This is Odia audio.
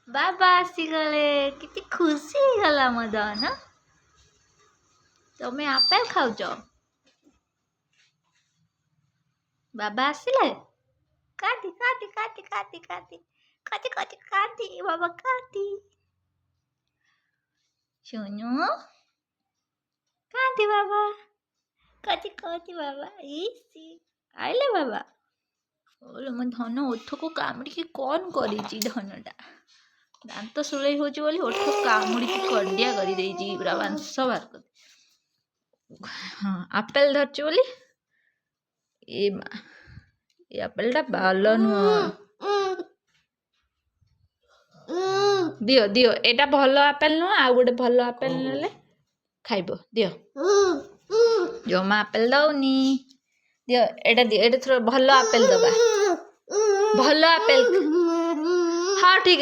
बाबा आसीगले किती खुशी ହେଇଗଲା ମୋ ଦନ ତମେ ଆପେଲ ଖାଉଛ ବାବା ଆସିଲେ କାଟି କାଟି କାଟି କାଟି କାଟି କାଟି କାଟି କାଟି ବାବା କାଟି ଶୁଣୁ କାଟି ବାବା କାଟି କାଟି ବାବା ଇସି ଆଇଲେ ବାବା ଓଲୋ ମୋ ଧନ ଓଠକୁ କାମୁଡ଼ିକି କଣ କରିଛି ଧନଟା ଦାନ୍ତ ସୁଳେଇ ହଉଛି ବୋଲି ଓଠ କାମୁଡ଼ିକି କଣ୍ଡିଆ କରିଦେଇଛି ପୁରା ମାଂସ ବାହାର କରି ହଁ ଆପେଲ ଧରିଛି ବୋଲି ଏ ମା ଏ ଆପେଲଟା ଭଲ ନୁହଁ ଦିଅ ଦିଅ ଏଇଟା ଭଲ ଆପେଲ ନୁହଁ ଆଉ ଗୋଟେ ଭଲ ଆପେଲ ନେଲେ ଖାଇବ ଦିଅ ଜମା ଆପେଲ ଦଉନି ଦିଅ ଏଇଟା ଭଲ ଆପେଲ ଦବା ଭଲ ଆପେଲ ହଁ ଠିକ